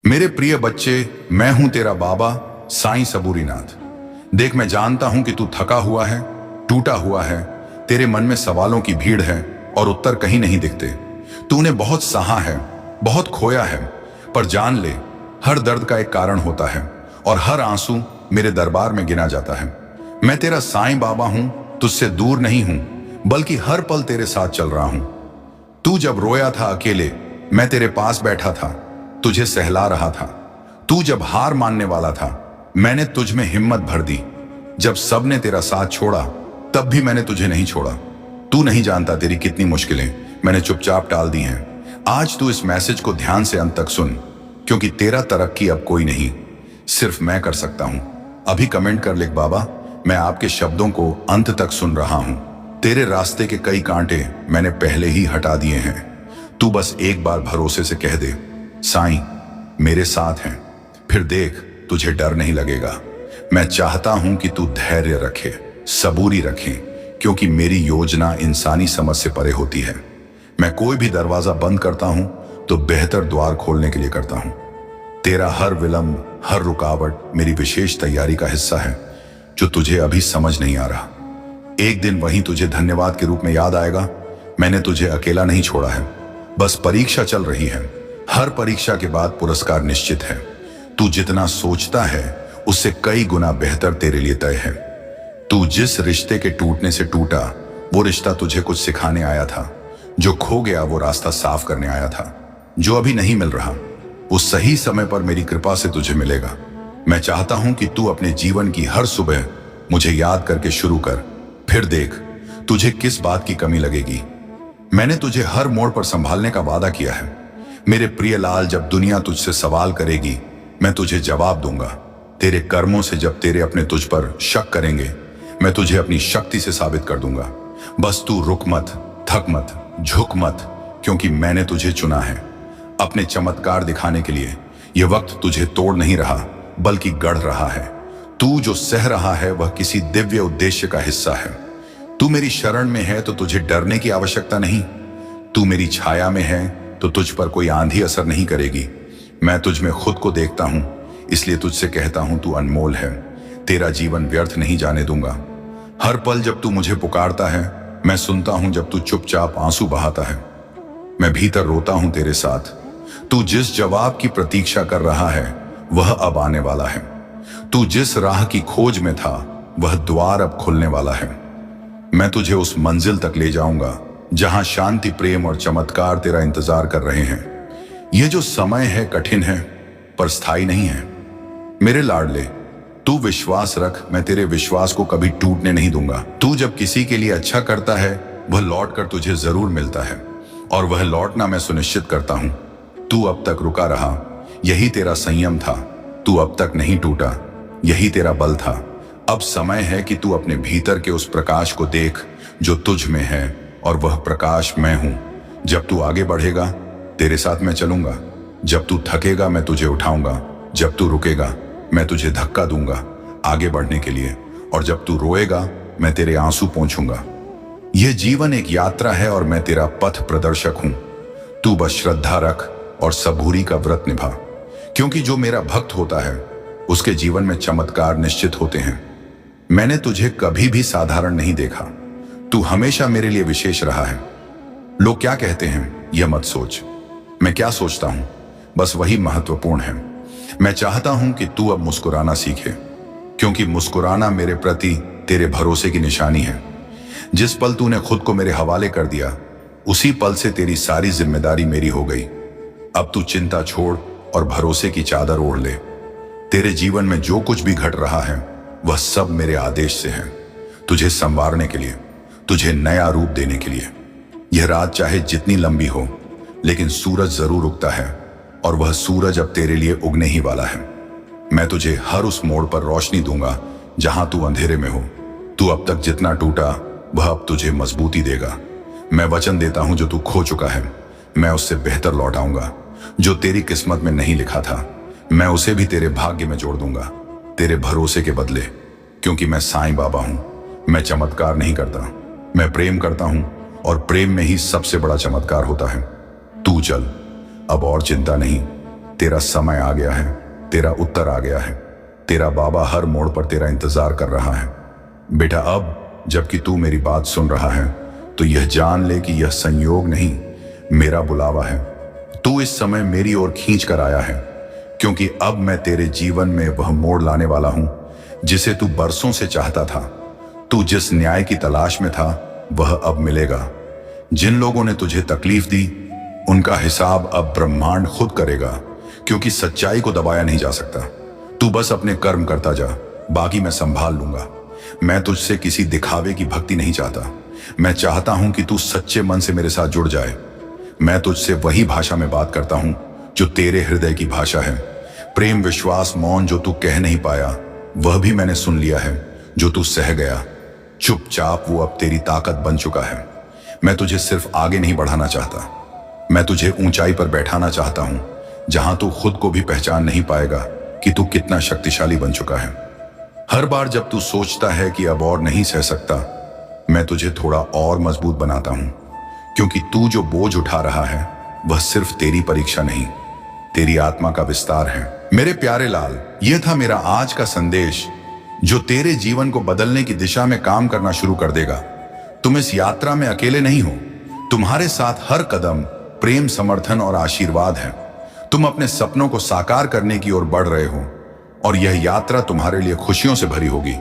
मेरे प्रिय बच्चे, मैं हूं तेरा बाबा साईं सबूरीनाथ। देख, मैं जानता हूं कि तू थका हुआ है, टूटा हुआ है, तेरे मन में सवालों की भीड़ है और उत्तर कहीं नहीं दिखते। तूने बहुत सहा है, बहुत खोया है, पर जान ले, हर दर्द का एक कारण होता है और हर आंसू मेरे दरबार में गिना जाता है। मैं तेरा साईं बाबा हूं, तुझसे दूर नहीं हूं, बल्कि हर पल तेरे साथ चल रहा हूं। तू जब रोया था अकेले, मैं तेरे पास बैठा था, तुझे सहला रहा था। तू जब हार मानने वाला था, मैंने तुझ में हिम्मत भर दी। जब सबने तेरा साथ छोड़ा, तब भी मैंने तुझे नहीं छोड़ा। तू नहीं जानता तेरी कितनी मुश्किलें मैंने चुपचाप टाल दी हैं। आज तू इस मैसेज को ध्यान से अंत तक सुन, क्योंकि तेरा तरक्की अब कोई नहीं, सिर्फ मैं कर सकता हूं। अभी कमेंट कर लिख, बाबा मैं आपके शब्दों को अंत तक सुन रहा हूं। तेरे रास्ते के कई कांटे मैंने पहले ही हटा दिए हैं। तू बस एक बार भरोसे से कह दे, साईं मेरे साथ हैं, फिर देख तुझे डर नहीं लगेगा। मैं चाहता हूं कि तू धैर्य रखे, सबूरी रखे, क्योंकि मेरी योजना इंसानी समझ से परे होती है। मैं कोई भी दरवाजा बंद करता हूं तो बेहतर द्वार खोलने के लिए करता हूं। तेरा हर विलंब, हर रुकावट मेरी विशेष तैयारी का हिस्सा है, जो तुझे अभी समझ नहीं आ रहा। एक दिन वही तुझे धन्यवाद के रूप में याद आएगा। मैंने तुझे अकेला नहीं छोड़ा है, बस परीक्षा चल रही है। हर परीक्षा के बाद पुरस्कार निश्चित है। तू जितना सोचता है उससे कई गुना बेहतर तेरे लिए तय है। तू जिस रिश्ते के टूटने से टूटा, वो रिश्ता तुझे कुछ सिखाने आया था। जो खो गया वो रास्ता साफ करने आया था। जो अभी नहीं मिल रहा, वो सही समय पर मेरी कृपा से तुझे मिलेगा। मैं चाहता हूं कि तू अपने जीवन की हर सुबह मुझे याद करके शुरू कर, फिर देख तुझे किस बात की कमी लगेगी। मैंने तुझे हर मोड़ पर संभालने का वादा किया है। मेरे प्रिय लाल, जब दुनिया तुझसे सवाल करेगी, मैं तुझे जवाब दूंगा। तेरे कर्मों से जब तेरे अपने तुझ पर शक करेंगे, मैं तुझे अपनी शक्ति से साबित कर दूंगा। बस तू रुक मत, थक मत, झुक मत, क्योंकि मैंने तुझे चुना है अपने चमत्कार दिखाने के लिए। यह वक्त तुझे तोड़ नहीं रहा, बल्कि गढ़ रहा है। तू जो सह रहा है वह किसी दिव्य उद्देश्य का हिस्सा है। तू मेरी शरण में है तो तुझे डरने की आवश्यकता नहीं। तू मेरी छाया में है तो तुझ पर कोई आंधी असर नहीं करेगी। मैं तुझ में खुद को देखता हूं, इसलिए तुझसे कहता हूं, तू अनमोल है। तेरा जीवन व्यर्थ नहीं जाने दूंगा। हर पल जब तू मुझे पुकारता है, मैं सुनता हूं। जब तू चुपचाप आंसू बहाता है, मैं भीतर रोता हूं तेरे साथ। तू जिस जवाब की प्रतीक्षा कर रहा है, वह अब आने वाला है। तू जिस राह की खोज में था, वह द्वार अब खुलने वाला है। मैं तुझे उस मंजिल तक ले जाऊंगा जहां शांति, प्रेम और चमत्कार तेरा इंतजार कर रहे हैं। यह जो समय है कठिन है, पर स्थायी नहीं है। मेरे लाडले, तू विश्वास रख, मैं तेरे विश्वास को कभी टूटने नहीं दूंगा। तू जब किसी के लिए अच्छा करता है, वह लौट कर तुझे जरूर मिलता है, और वह लौटना मैं सुनिश्चित करता हूं। तू अब तक रुका रहा, यही तेरा संयम था। तू अब तक नहीं टूटा, यही तेरा बल था। अब समय है कि तू अपने भीतर के उस प्रकाश को देख जो तुझ में है, और वह प्रकाश मैं हूं। जब तू आगे बढ़ेगा, तेरे साथ मैं चलूंगा। जब तू थकेगा, मैं तुझे उठाऊंगा। जब तू रुकेगा, मैं तुझे धक्का दूंगा आगे बढ़ने के लिए। और जब तू रोएगा, मैं तेरे आंसू पोंछूंगा। यह जीवन एक यात्रा है और मैं तेरा पथ प्रदर्शक हूं। तू बस श्रद्धा रख और सबूरी का व्रत निभा, क्योंकि जो मेरा भक्त होता है, उसके जीवन में चमत्कार निश्चित होते हैं। मैंने तुझे कभी भी साधारण नहीं देखा। तू हमेशा मेरे लिए विशेष रहा है। लोग क्या कहते हैं, यह मत सोच। मैं क्या सोचता हूं, बस वही महत्वपूर्ण है। मैं चाहता हूं कि तू अब मुस्कुराना सीखे, क्योंकि मुस्कुराना मेरे प्रति तेरे भरोसे की निशानी है। जिस पल तूने खुद को मेरे हवाले कर दिया, उसी पल से तेरी सारी जिम्मेदारी मेरी हो गई। अब तू चिंता छोड़ और भरोसे की चादर ओढ़ ले। तेरे जीवन में जो कुछ भी घट रहा है, वह सब मेरे आदेश से है, तुझे संवारने के लिए, तुझे नया रूप देने के लिए। यह रात चाहे जितनी लंबी हो, लेकिन सूरज जरूर उगता है, और वह सूरज अब तेरे लिए उगने ही वाला है। मैं तुझे हर उस मोड़ पर रोशनी दूंगा जहां तू अंधेरे में हो। तू अब तक जितना टूटा, वह अब तुझे मजबूती देगा। मैं वचन देता हूं, जो तू खो चुका है, मैं उससे बेहतर लौटाऊंगा। जो तेरी किस्मत में नहीं लिखा था, मैं उसे भी तेरे भाग्य में जोड़ दूंगा, तेरे भरोसे के बदले। क्योंकि मैं साईं बाबा हूं। मैं चमत्कार नहीं करता, मैं प्रेम करता हूं, और प्रेम में ही सबसे बड़ा चमत्कार होता है। तू चल, अब और चिंता नहीं। तेरा समय आ गया है, तेरा उत्तर आ गया है। तेरा बाबा हर मोड़ पर तेरा इंतजार कर रहा है। बेटा, अब जबकि तू मेरी बात सुन रहा है तो यह जान ले कि यह संयोग नहीं, मेरा बुलावा है। तू इस समय मेरी ओर खींच कर आया है, क्योंकि अब मैं तेरे जीवन में वह मोड़ लाने वाला हूं जिसे तू बरसों से चाहता था। तू जिस न्याय की तलाश में था वह अब मिलेगा। जिन लोगों ने तुझे तकलीफ दी उनका हिसाब अब ब्रह्मांड खुद करेगा, क्योंकि सच्चाई को दबाया नहीं जा सकता। तू बस अपने कर्म करता जा, बाकी मैं संभाल लूंगा। मैं तुझसे किसी दिखावे की भक्ति नहीं चाहता। मैं चाहता हूं कि तू सच्चे मन से मेरे साथ जुड़ जाए। मैं तुझसे वही भाषा में बात करता हूं जो तेरे हृदय की भाषा है। प्रेम, विश्वास, मौन जो तू कह नहीं पाया वह भी मैंने सुन लिया है। जो तू सह गया चुपचाप वो अब तेरी ताकत बन चुका है। मैं तुझे सिर्फ आगे नहीं बढ़ाना चाहता, मैं तुझे ऊंचाई पर बैठाना चाहता हूं जहां तू खुद को भी पहचान नहीं पाएगा कि तू कितना शक्तिशाली बन चुका है। हर बार जब तू सोचता है कि अब और नहीं सह सकता, मैं तुझे थोड़ा और मजबूत बनाता हूं, क्योंकि तू जो बोझ उठा रहा है वह सिर्फ तेरी परीक्षा नहीं, तेरी आत्मा का विस्तार है। मेरे प्यारे लाल, यह था मेरा आज का संदेश जो तेरे जीवन को बदलने की दिशा में काम करना शुरू कर देगा। तुम इस यात्रा में अकेले नहीं हो, तुम्हारे साथ हर कदम प्रेम, समर्थन और आशीर्वाद है। तुम अपने सपनों को साकार करने की ओर बढ़ रहे हो और यह यात्रा तुम्हारे लिए खुशियों से भरी होगी।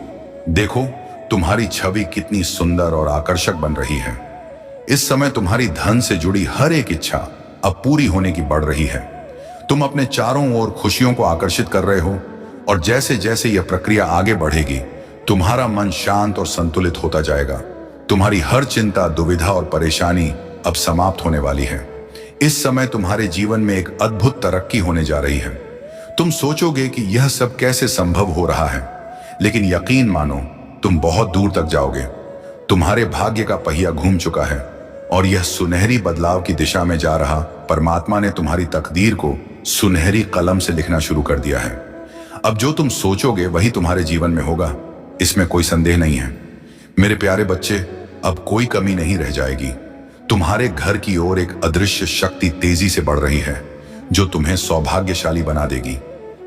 देखो, तुम्हारी छवि कितनी सुंदर और आकर्षक बन रही है। इस समय तुम्हारी धन से जुड़ी हर एक इच्छा अब पूरी होने की बढ़ रही है। तुम अपने चारों ओर खुशियों को आकर्षित कर रहे हो और जैसे जैसे यह प्रक्रिया आगे बढ़ेगी, तुम्हारा मन शांत और संतुलित होता जाएगा। तुम्हारी हर चिंता, दुविधा और परेशानी अब समाप्त होने वाली है। इस समय तुम्हारे जीवन में एक अद्भुत तरक्की होने जा रही है। तुम सोचोगे कि यह सब कैसे संभव हो रहा है, लेकिन यकीन मानो, तुम बहुत दूर तक जाओगे। तुम्हारे भाग्य का पहिया घूम चुका है और यह सुनहरी बदलाव की दिशा में जा रहा परमात्मा ने तुम्हारी तकदीर को सुनहरी कलम से लिखना शुरू कर दिया है। अब जो तुम सोचोगे वही तुम्हारे जीवन में होगा, इसमें कोई संदेह नहीं है। मेरे प्यारे बच्चे, अब कोई कमी नहीं रह जाएगी। तुम्हारे घर की ओर एक अदृश्य शक्ति तेजी से बढ़ रही है जो तुम्हें सौभाग्यशाली बना देगी।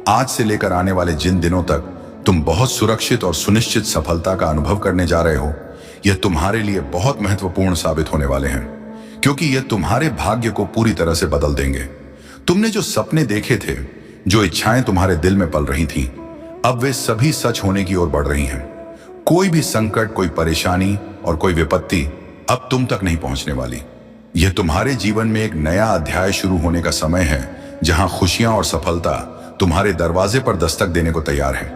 आज से लेकर आने वाले जिन दिनों तक तुम बहुत सुरक्षित और सुनिश्चित सफलता का अनुभव करने जा रहे हो, यह तुम्हारे लिए बहुत महत्वपूर्ण साबित होने वाले हैं, क्योंकि यह तुम्हारे भाग्य को पूरी तरह से बदल देंगे। तुमने जो सपने देखे थे, जो इच्छाएं तुम्हारे दिल में पल रही थीं, अब वे सभी सच होने की ओर बढ़ रही हैं। कोई भी संकट, कोई परेशानी और कोई विपत्ति अब तुम तक नहीं पहुंचने वाली। यह तुम्हारे जीवन में एक नया अध्याय शुरू होने का समय है, जहां खुशियां और सफलता तुम्हारे दरवाजे पर दस्तक देने को तैयार है।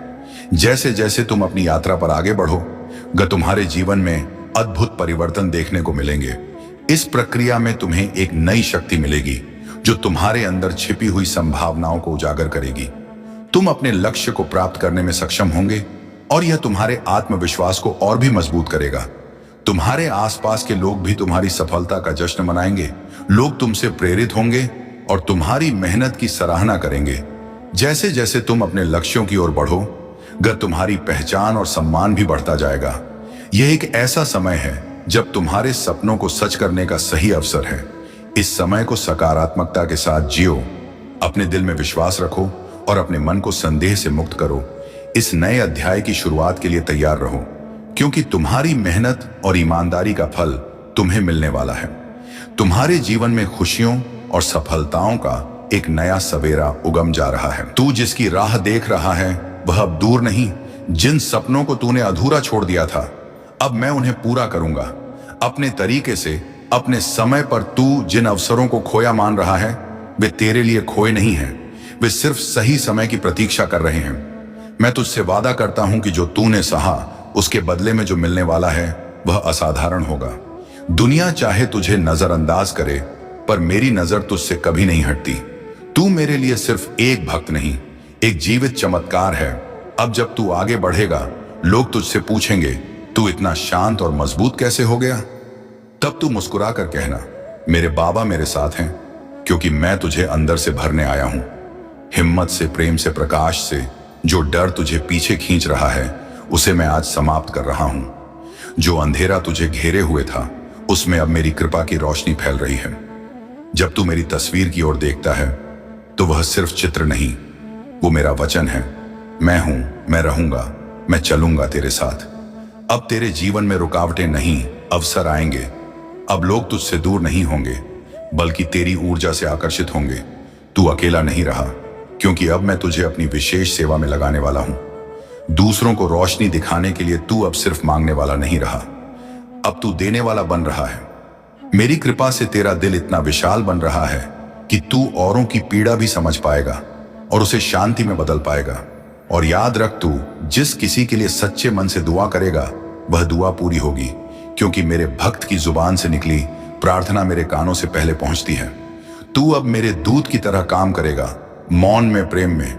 जैसे जैसे तुम अपनी यात्रा पर आगे बढ़ोगे, तुम्हारे जीवन में अद्भुत परिवर्तन देखने को मिलेंगे। इस प्रक्रिया में तुम्हें एक नई शक्ति मिलेगी जो तुम्हारे अंदर छिपी हुई संभावनाओं को उजागर करेगी। तुम अपने लक्ष्य को प्राप्त करने में सक्षम होंगे और यह तुम्हारे आत्मविश्वास को और भी मजबूत करेगा। तुम्हारे आसपास के लोग भी तुम्हारी सफलता का जश्न मनाएंगे। लोग तुमसे प्रेरित होंगे और तुम्हारी मेहनत की सराहना करेंगे। जैसे जैसे तुम अपने लक्ष्यों की ओर बढ़ोगे, तुम्हारी पहचान और सम्मान भी बढ़ता जाएगा। यह एक ऐसा समय है जब तुम्हारे सपनों को सच करने का सही अवसर है। इस समय को सकारात्मकता के साथ जियो, अपने दिल में विश्वास रखो और अपने मन को संदेह से मुक्त करो। इस नए अध्याय की शुरुआत के लिए तैयार रहो, क्योंकि तुम्हारी मेहनत और ईमानदारी का फल तुम्हें मिलने वाला है। तुम्हारे जीवन में खुशियों और सफलताओं का एक नया सवेरा उगम जा रहा है। तू जिसकी राह देख रहा है वह अब दूर नहीं। जिन सपनों को तूने अधूरा छोड़ दिया था, अब मैं उन्हें पूरा करूंगा अपने तरीके से, अपने समय पर। तू जिन अवसरों को खोया मान रहा है, वे तेरे लिए खोए नहीं हैं, वे सिर्फ सही समय की प्रतीक्षा कर रहे हैं। मैं तुझसे वादा करता हूं कि जो तूने सहा, उसके बदले में जो मिलने वाला है वह असाधारण होगा। दुनिया चाहे तुझे नजरअंदाज करे, पर मेरी नजर तुझसे कभी नहीं हटती। तू मेरे लिए सिर्फ एक भक्त नहीं, एक जीवित चमत्कार है। अब जब तू आगे बढ़ेगा, लोग तुझसे पूछेंगे, तू इतना शांत और मजबूत कैसे हो गया? तब तू मुस्कुरा कर कहना, मेरे बाबा मेरे साथ हैं, क्योंकि मैं तुझे अंदर से भरने आया हूं। हिम्मत से, प्रेम से, प्रकाश से। जो डर तुझे पीछे खींच रहा है, उसे मैं आज समाप्त कर रहा हूं। जो अंधेरा तुझे घेरे हुए था, उसमें अब मेरी कृपा की रोशनी फैल रही है। जब तू मेरी तस्वीर की ओर देखता है, तो वह सिर्फ चित्र नहीं, वो मेरा वचन है। मैं हूं, मैं रहूंगा, मैं चलूंगा तेरे साथ। अब तेरे जीवन में रुकावटें नहीं, अवसर आएंगे। अब लोग तुझसे दूर नहीं होंगे, बल्कि तेरी ऊर्जा से आकर्षित होंगे। तू अकेला नहीं रहा, क्योंकि अब मैं तुझे अपनी विशेष सेवा में लगाने वाला हूं। दूसरों को रोशनी दिखाने के लिए तू अब सिर्फ मांगने वाला नहीं रहा, अब तू देने वाला बन रहा है। मेरी कृपा से तेरा दिल इतना विशाल बन रहा है कि तू औरों की पीड़ा भी समझ पाएगा और उसे शांति में बदल पाएगा। और याद रख, तू जिस किसी के लिए सच्चे मन से दुआ करेगा, वह दुआ पूरी होगी, क्योंकि मेरे भक्त की जुबान से निकली प्रार्थना मेरे कानों से पहले पहुंचती है। तू अब मेरे दूत की तरह काम करेगा, मौन में, प्रेम में,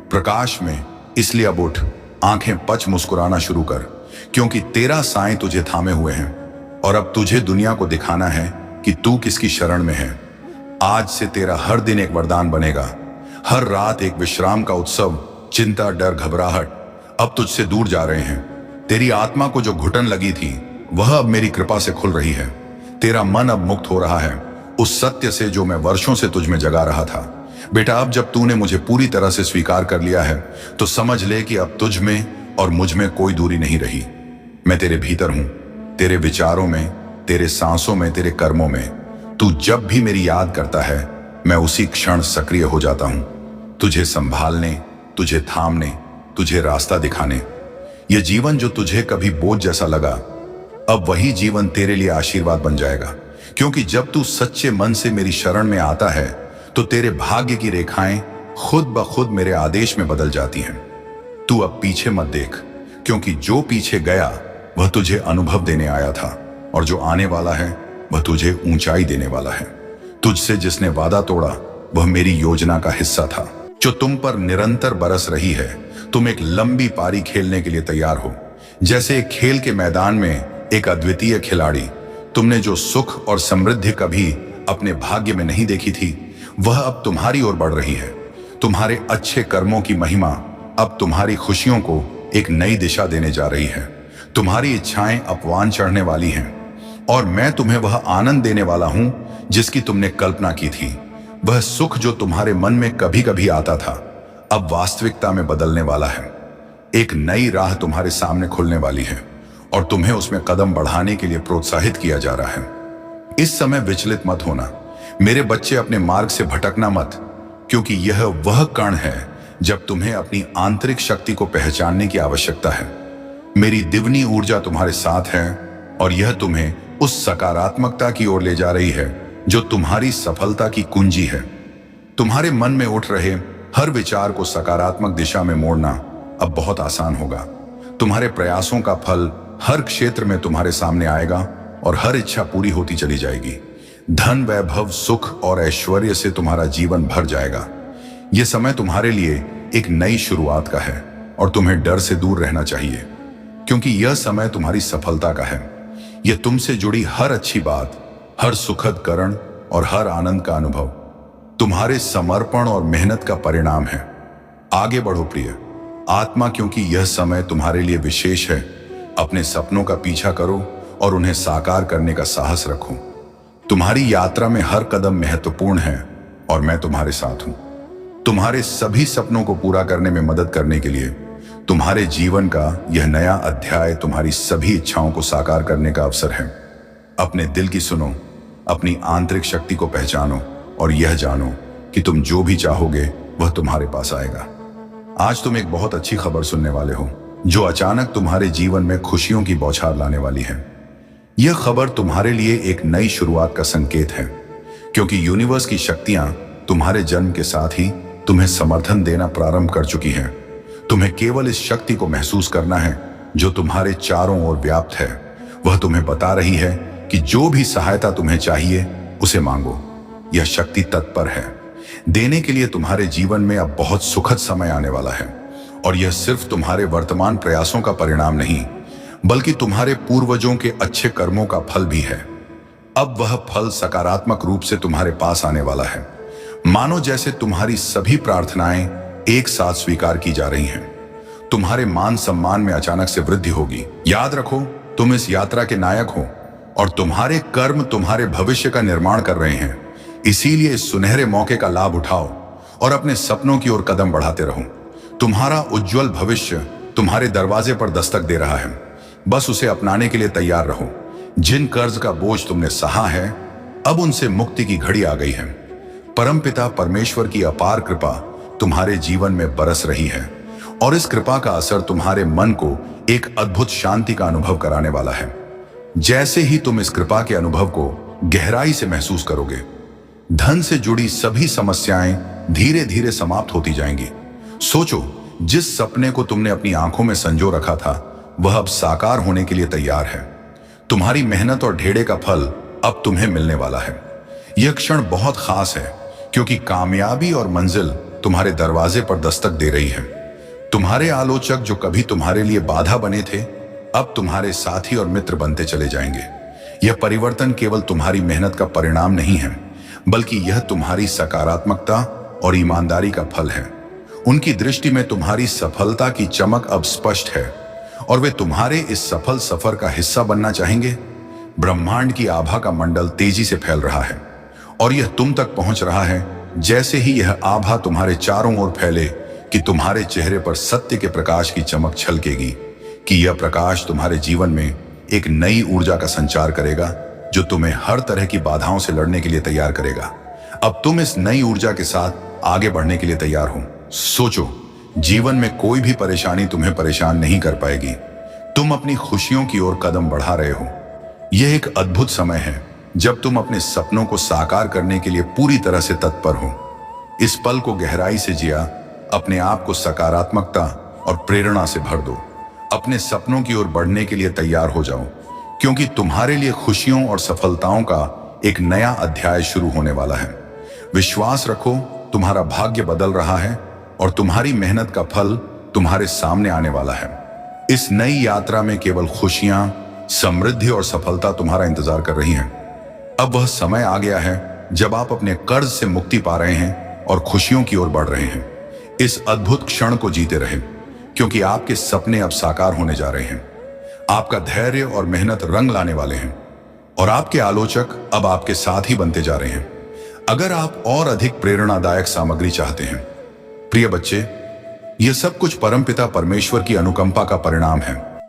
प्रकाश में। इसलिए अब उठ, आंखें पच मुस्कुराना शुरू कर, क्योंकि तेरा साएं तुझे थामे हुए हैं। और अब तुझे दुनिया को दिखाना है कि तू किसकी शरण में है। आज से तेरा हर दिन एक वरदान बनेगा, हर रात एक विश्राम का उत्सव। चिंता, डर, घबराहट अब तुझसे दूर जा रहे हैं। तेरी आत्मा को जो घुटन लगी थी, वह अब मेरी कृपा से खुल रही है। तेरा मन अब मुक्त हो रहा है उस सत्य से जो मैं वर्षों से तुझ में जगा रहा था। बेटा, अब जब तूने मुझे पूरी तरह से स्वीकार कर लिया है, तो समझ ले कि अब तुझ में और मुझ में कोई दूरी नहीं रही। मैं तेरे भीतर हूं, तेरे विचारों में, तेरे सांसों में, तेरे कर्मों में। तू जब भी मेरी याद करता है, मैं उसी क्षण सक्रिय हो जाता हूं, तुझे संभालने, तुझे थामने, तुझे रास्ता दिखाने। यह जीवन जो तुझे कभी बोझ जैसा लगा, अब वही जीवन तेरे लिए आशीर्वाद बन जाएगा। क्योंकि जब तू सच्चे मन से मेरी शरण में आता है, तो तेरे भाग्य की रेखाएं खुद ब खुद मेरे आदेश में बदल जाती हैं। तू अब पीछे मत देख, क्योंकि जो पीछे गया वह तुझे अनुभव देने आया था, और जो आने वाला है वह तुझे ऊंचाई देने वाला है। तुझसे जिसने वादा तोड़ा, वह मेरी योजना का हिस्सा था, जो तुम पर निरंतर बरस रही है। तुम एक लंबी पारी खेलने के लिए तैयार हो, जैसे एक खेल के मैदान में एक अद्वितीय खिलाड़ी। तुमने जो सुख और समृद्धि कभी अपने भाग्य में नहीं देखी थी, वह अब तुम्हारी ओर बढ़ रही है। तुम्हारे अच्छे कर्मों की महिमा अब तुम्हारी खुशियों को एक नई दिशा देने जा रही है। तुम्हारी इच्छाएं अपवान चढ़ने वाली हैं, और मैं तुम्हें वह आनंद देने वाला हूं जिसकी तुमने कल्पना की थी। वह सुख जो तुम्हारे मन में कभी कभी आता था, अब वास्तविकता में बदलने वाला है। एक नई राह तुम्हारे सामने खुलने वाली है, और तुम्हें उसमें कदम बढ़ाने के लिए प्रोत्साहित किया जा रहा है। इस समय विचलित मत होना मेरे बच्चे, अपने मार्ग से भटकना मत, क्योंकि यह वह कण है जब तुम्हें अपनी आंतरिक शक्ति को पहचानने की आवश्यकता है। मेरी दिव्नी ऊर्जा तुम्हारे साथ है, और यह तुम्हें उस सकारात्मकता की ओर ले जा रही है जो तुम्हारी सफलता की कुंजी है। तुम्हारे मन में उठ रहे हर विचार को सकारात्मक दिशा में मोड़ना अब बहुत आसान होगा। तुम्हारे प्रयासों का फल हर क्षेत्र में तुम्हारे सामने आएगा, और हर इच्छा पूरी होती चली जाएगी। धन, वैभव, सुख और ऐश्वर्य से तुम्हारा जीवन भर जाएगा। यह समय तुम्हारे लिए एक नई शुरुआत का है, और तुम्हें डर से दूर रहना चाहिए, क्योंकि यह समय तुम्हारी सफलता का है। यह तुमसे जुड़ी हर अच्छी बात, हर सुखद करण और हर आनंद का अनुभव तुम्हारे समर्पण और मेहनत का परिणाम है। आगे बढ़ो प्रिय आत्मा, क्योंकि यह समय तुम्हारे लिए विशेष है। अपने सपनों का पीछा करो और उन्हें साकार करने का साहस रखो। तुम्हारी यात्रा में हर कदम महत्वपूर्ण है, और मैं तुम्हारे साथ हूं। तुम्हारे सभी सपनों को पूरा करने में मदद करने के लिए तुम्हारे जीवन का यह नया अध्याय तुम्हारी सभी इच्छाओं को साकार करने का अवसर है। अपने दिल की सुनो, अपनी आंतरिक शक्ति को पहचानो, और यह जानो कि तुम जो भी चाहोगे वह तुम्हारे पास आएगा। आज तुम एक बहुत अच्छी खबर सुनने वाले हो, जो अचानक तुम्हारे जीवन में खुशियों की बौछार लाने वाली है। यह खबर तुम्हारे लिए एक नई शुरुआत का संकेत है, क्योंकि यूनिवर्स की शक्तियां तुम्हारे जन्म के साथ ही तुम्हें समर्थन देना प्रारंभ कर चुकी हैं। तुम्हें केवल इस शक्ति को महसूस करना है जो तुम्हारे चारों ओर व्याप्त है। वह तुम्हें बता रही है कि जो भी सहायता तुम्हें चाहिए उसे मांगो। यह शक्ति तत्पर है देने के लिए। तुम्हारे जीवन में अब बहुत सुखद समय आने वाला है, और यह सिर्फ तुम्हारे वर्तमान प्रयासों का परिणाम नहीं, बल्कि तुम्हारे पूर्वजों के अच्छे कर्मों का फल भी है। अब वह फल सकारात्मक रूप से तुम्हारे पास आने वाला है, मानो जैसे तुम्हारी सभी प्रार्थनाएं एक साथ स्वीकार की जा रही हैं। तुम्हारे मान सम्मान में अचानक से वृद्धि होगी। याद रखो, तुम इस यात्रा के नायक हो, और तुम्हारे कर्म तुम्हारे भविष्य का निर्माण कर रहे हैं। इसीलिए इस सुनहरे मौके का लाभ उठाओ और अपने सपनों की ओर कदम बढ़ाते रहो। तुम्हारा उज्जवल भविष्य तुम्हारे दरवाजे पर दस्तक दे रहा है, बस उसे अपनाने के लिए तैयार रहो। जिन कर्ज का बोझ तुमने सहा है, अब उनसे मुक्ति की घड़ी आ गई है। परमपिता परमेश्वर की अपार कृपा तुम्हारे जीवन में बरस रही है और इस कृपा का असर तुम्हारे मन को एक अद्भुत शांति का अनुभव कराने वाला है। जैसे ही तुम इस कृपा के अनुभव को गहराई से महसूस करोगे, धन से जुड़ी सभी समस्याएं धीरे धीरे समाप्त होती जाएंगी। सोचो, जिस सपने को तुमने अपनी आंखों में संजो रखा था वह अब साकार होने के लिए तैयार है। तुम्हारी मेहनत और ढेड़े का फल अब तुम्हें मिलने वाला है। यह क्षण बहुत खास है क्योंकि कामयाबी और मंजिल तुम्हारे दरवाजे पर दस्तक दे रही है। तुम्हारे आलोचक जो कभी तुम्हारे लिए बाधा बने थे, अब तुम्हारे साथी और मित्र बनते चले जाएंगे। यह परिवर्तन केवल तुम्हारी मेहनत का परिणाम नहीं है, बल्कि यह तुम्हारी सकारात्मकता और ईमानदारी का फल है। उनकी दृष्टि में तुम्हारी सफलता की चमक अब स्पष्ट है और वे तुम्हारे इस सफल सफर का हिस्सा बनना चाहेंगे। ब्रह्मांड की आभा का मंडल तेजी से फैल रहा है और यह तुम तक पहुंच रहा है। जैसे ही यह आभा तुम्हारे चारों ओर फैले कि तुम्हारे चेहरे पर सत्य के प्रकाश की चमक छलकेगी, कि यह प्रकाश तुम्हारे जीवन में एक नई ऊर्जा का संचार करेगा जो तुम्हें हर तरह की बाधाओं से लड़ने के लिए तैयार करेगा। अब तुम इस नई ऊर्जा के साथ आगे बढ़ने के लिए तैयार हो। सोचो, जीवन में कोई भी परेशानी तुम्हें परेशान नहीं कर पाएगी। तुम अपनी खुशियों की ओर कदम बढ़ा रहे हो। यह एक अद्भुत समय है जब तुम अपने सपनों को साकार करने के लिए पूरी तरह से तत्पर हो। इस पल को गहराई से जिया, अपने आप को सकारात्मकता और प्रेरणा से भर दो। अपने सपनों की ओर बढ़ने के लिए तैयार हो जाओ, क्योंकि तुम्हारे लिए खुशियों और सफलताओं का एक नया अध्याय शुरू होने वाला है। विश्वास रखो, तुम्हारा भाग्य बदल रहा है और तुम्हारी मेहनत का फल तुम्हारे सामने आने वाला है। इस नई यात्रा में केवल खुशियां, समृद्धि और सफलता तुम्हारा इंतजार कर रही हैं। अब वह समय आ गया है जब आप अपने कर्ज से मुक्ति पा रहे हैं और खुशियों की ओर बढ़ रहे हैं। इस अद्भुत क्षण को जीते रहें, क्योंकि आपके सपने अब साकार होने जा रहे हैं। आपका धैर्य और मेहनत रंग लाने वाले हैं और आपके आलोचक अब आपके साथ ही बनते जा रहे हैं। अगर आप और अधिक प्रेरणादायक सामग्री चाहते हैं, प्रिय बच्चे, यह सब कुछ परमपिता परमेश्वर की अनुकंपा का परिणाम है।